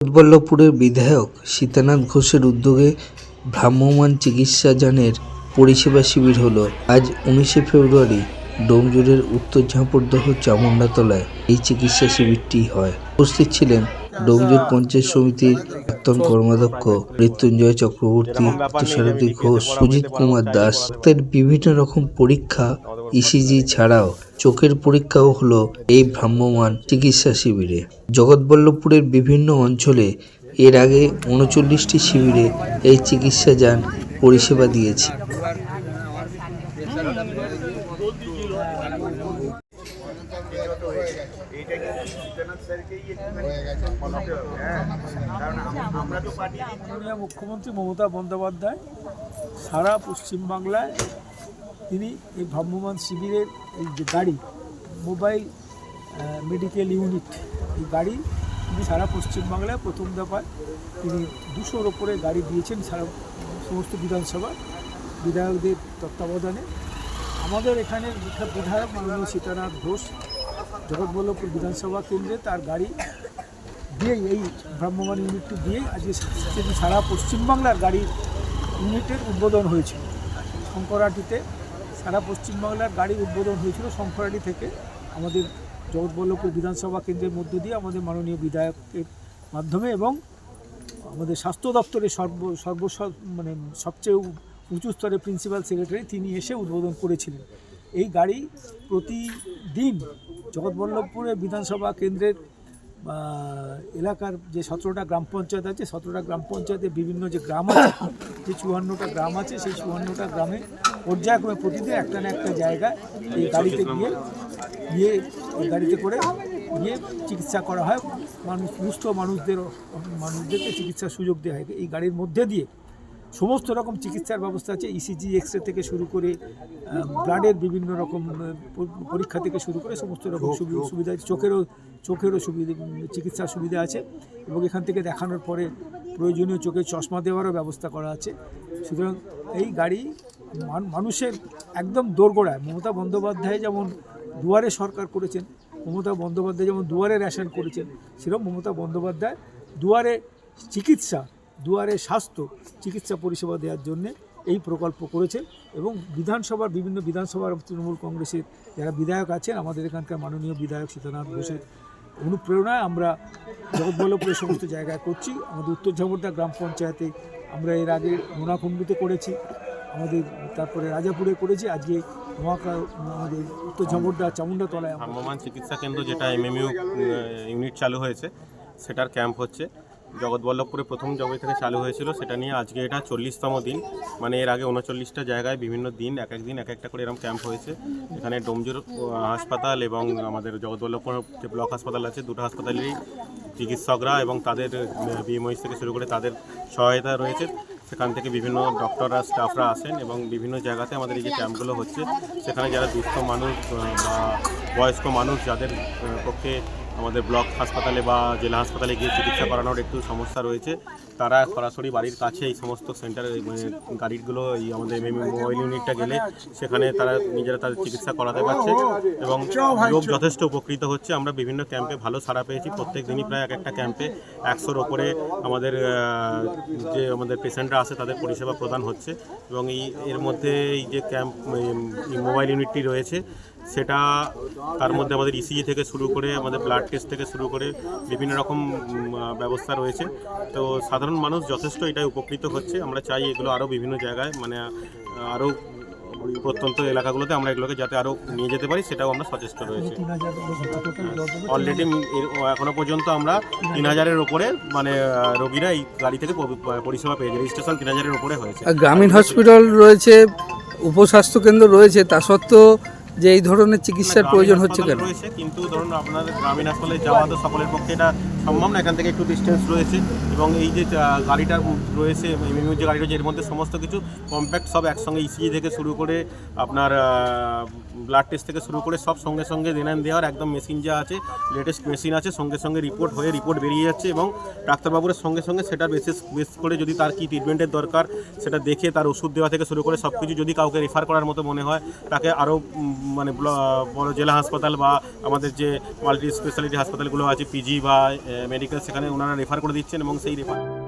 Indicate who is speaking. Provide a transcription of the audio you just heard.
Speaker 1: জগৎবল্লভপুরের বিধায়ক সীতানাথ ঘোষের উদ্যোগে ভ্রাম্যমাণ চিকিৎসাযানের পরিষেবা শিবির হলো আজ 19শে ফেব্রুয়ারি ডোমজুড়ের উত্তর ঝাঁপড়দহ চামুণ্ডাতলায় এই চিকিৎসা শিবিরটি হয়। উপস্থিত ছিলেন ডোমজুড় পঞ্চায়েত সমিতির প্রাক্তন কর্মাধ্যক্ষ মৃত্যুঞ্জয় চক্রবর্তী, তুষারতী ঘোষ, সুজিত কুমার দাস। তাদের বিভিন্ন রকম পরীক্ষা, ইসিজি ছাড়াও চোখের পরীক্ষাও হলো এই ভ্রাম্যমাণ চিকিৎসা শিবিরে। জগৎবল্লভপুরের বিভিন্ন অঞ্চলে এর আগে 39টি শিবিরে এই চিকিৎসা যান পরিষেবা দিয়েছে।
Speaker 2: মাননীয় মুখ্যমন্ত্রী মমতা বন্দ্যোপাধ্যায় সারা পশ্চিমবাংলায় তিনি এই ভ্রাম্যমাণ শিবিরের এই যে গাড়ি, মোবাইল মেডিকেল ইউনিট, এই গাড়ি তিনি সারা পশ্চিমবাংলায় প্রথম দফায় তিনি 200-র ওপরে গাড়ি দিয়েছেন সারা সমস্ত বিধানসভা বিধায়কদের তত্ত্বাবধানে। আমাদের এখানের বিধায়ক মাননীয় সীতানাথ ঘোষ জগৎবল্লভপুর বিধানসভা কেন্দ্রে তার গাড়ি দিয়েই, এই ভ্রাম্যমাণ ইউনিটটি দিয়েই আজকে সারা পশ্চিমবাংলার গাড়ির ইউনিটের উদ্বোধন হয়েছিল। শঙ্করহাটিতে সারা পশ্চিমবাংলার গাড়ির উদ্বোধন হয়েছিল শঙ্করহাটি থেকে আমাদের জগৎবল্লভপুর বিধানসভা কেন্দ্রের মধ্য দিয়ে আমাদের মাননীয় বিধায়কের মাধ্যমে, এবং আমাদের স্বাস্থ্য দপ্তরের মানে সবচেয়ে উঁচু স্তরের প্রিন্সিপাল সেক্রেটারি তিনি এসে উদ্বোধন করেছিলেন। এই গাড়ি প্রতিদিন জগৎবল্লভপুরের বিধানসভা কেন্দ্রের এলাকার যে 17টা গ্রাম পঞ্চায়েত আছে, 17টা গ্রাম পঞ্চায়েতের বিভিন্ন যে গ্রাম আছে, যে 54টা গ্রাম আছে, সেই 54টা গ্রামে পর্যায়ক্রমে প্রতিদিন একটা না একটা জায়গায় এই গাড়িতে গিয়ে এই গাড়িতে করে গিয়ে চিকিৎসা করা হয়। সুস্থ মানুষদেরকে চিকিৎসার সুযোগ দেওয়া হয়। এই গাড়ির মধ্যে দিয়ে সমস্ত রকম চিকিৎসার ব্যবস্থা আছে, ইসিজি, এক্সরে থেকে শুরু করে ব্লাডের বিভিন্ন রকম পরীক্ষা থেকে শুরু করে সমস্ত রকম সুবিধা আছে। চোখেরও সুবিধা, চিকিৎসার সুবিধা আছে, এবং এখান থেকে দেখানোর পরে প্রয়োজনীয় চোখের চশমা দেওয়ারও ব্যবস্থা করা আছে। সুতরাং এই গাড়ি মানুষের একদম দোরগোড়ায়, মমতা বন্দ্যোপাধ্যায় যেমন দুয়ারে সরকার করেছেন, মমতা বন্দ্যোপাধ্যায় যেমন দুয়ারে রেশন করেছেন, সেরকম মমতা বন্দ্যোপাধ্যায় দুয়ারে চিকিৎসা, দুয়ারে স্বাস্থ্য চিকিৎসা পরিষেবা দেওয়ার জন্য এই প্রকল্প করেছেন। এবং বিভিন্ন বিধানসভার তৃণমূল কংগ্রেসের যারা বিধায়ক আছেন, আমাদের এখানকার মাননীয় বিধায়ক সীতানাথ ঘোষের অনুপ্রেরণায় আমরা জগৎবল্লভপুরের সমস্ত জায়গায় করছি। আমাদের উত্তর ঝাঁপড়দা গ্রাম পঞ্চায়েতে আমরা এর আগে নোনাকুণ্ডুতে করেছি, আমাদের তারপরে রাজাপুরে করেছি, আজকে আমাদের উত্তর ঝাঁপড়দা চামুণ্ডাতলায়
Speaker 3: ভ্রাম্যমাণ চিকিৎসা কেন্দ্র যেটা এমএমইউ ইউনিট চালু হয়েছে, সেটার ক্যাম্প হচ্ছে জগৎবল্লভপুরে প্রথম জবে থেকে চালু হয়েছিল। সেটা নিয়ে আজকে এটা 40তম দিন। মানে এর আগে 39টা জায়গায় বিভিন্ন দিন এক একটা করে এরকম ক্যাম্প হয়েছে। এখানে ডোমজুড় হাসপাতাল এবং আমাদের জগৎবল্লভপুর যে ব্লক হাসপাতাল আছে, দুটো হাসপাতালেরই চিকিৎসকরা এবং তাদের বিএমওইস থেকে শুরু করে তাদের সহায়তা রয়েছে। সেখান থেকে বিভিন্ন ডক্টররা, স্টাফরা আসেন এবং বিভিন্ন জায়গাতে আমাদের এই যে ক্যাম্পগুলো হচ্ছে, সেখানে যারা দুস্থ মানুষ বা বয়স্ক মানুষ যাদের পক্ষে আমাদের ব্লক হাসপাতালে বা জেলা হাসপাতালে গিয়ে চিকিৎসা করানোর একটু সমস্যা রয়েছে, তারা সরাসরি বাড়ির কাছে এই সমস্ত সেন্টারে গাড়িগুলো, এই আমাদের মোবাইল ইউনিটটা গেলে সেখানে তারা নিজেরা তাদের চিকিৎসা করাতে পারছে এবং লোক যথেষ্ট উপকৃত হচ্ছে। আমরা বিভিন্ন ক্যাম্পে ভালো সাড়া পেয়েছি। প্রত্যেক দিনই প্রায় একটা ক্যাম্পে 100-র ওপরে আমাদের যে আমাদের পেশেন্টরা আছে তাদের পরিষেবা প্রদান হচ্ছে। এবং এর মধ্যে এই যে ক্যাম্প মোবাইল ইউনিটটি রয়েছে, সেটা তার মধ্যে আমাদের ইসিজি থেকে শুরু করে আমাদের ব্লাড টেস্ট থেকে শুরু করে বিভিন্ন রকম ব্যবস্থা রয়েছে। তো সাধারণ মানুষ যথেষ্ট এটাই উপকৃত হচ্ছে। আমরা চাই এগুলো আরও বিভিন্ন জায়গায়, মানে আরও প্রত্যন্ত এলাকাগুলোতে আমরা এগুলোকে যাতে আরও নিয়ে যেতে পারি, সেটাও আমরা সচেষ্ট রয়েছি। অলরেডি এখনও পর্যন্ত আমরা 3000-এর ওপরে মানে রোগীরা এই গাড়ি থেকে পরিষেবা পেয়েছে। রেজিস্ট্রেশন 3000-এর ওপরে হয়েছে।
Speaker 1: গ্রামীণ হসপিটাল রয়েছে, উপস্বাস্থ্য কেন্দ্র রয়েছে, তা সত্ত্বেও যে এই ধরনের চিকিৎসার প্রয়োজন হচ্ছে কেন?
Speaker 3: রয়েছে, কিন্তু ধরুন আপনাদের গ্রামীণ হাসপাতালে যাওয়া তো সকলের পক্ষে এটা সম্ভব না, এখান থেকে একটু ডিস্টেন্স রয়েছে। এবং এই যে গাড়িটা রয়েছে, এমএমইউ যে গাড়ি রয়েছে, এর মধ্যে সমস্ত কিছু কম্প্যাক্ট সব একসঙ্গে, ইসিজি থেকে শুরু করে আপনার ব্লাড টেস্ট থেকে শুরু করে সব সঙ্গে সঙ্গে দেওয়ার একদম মেশিন যা আছে, লেটেস্ট মেশিন আছে, সঙ্গে সঙ্গে রিপোর্ট বেরিয়ে যাচ্ছে এবং ডাক্তারবাবুর সঙ্গে সঙ্গে সেটার বেস করে যদি তার কী ট্রিটমেন্টের দরকার সেটা দেখে তার ওষুধ দেওয়া থেকে শুরু করে সব কিছু, যদি কাউকে রেফার করার মতো মনে হয় তাকে আরও মানে বড় জেলা হাসপাতাল বা আমাদের যে মাল্টি স্পেশালিটি হাসপাতালগুলো আছে, পিজি বা মেডিকেল সেখানে ওনারা রেফার করে দিচ্ছেন এবং সেই রেফার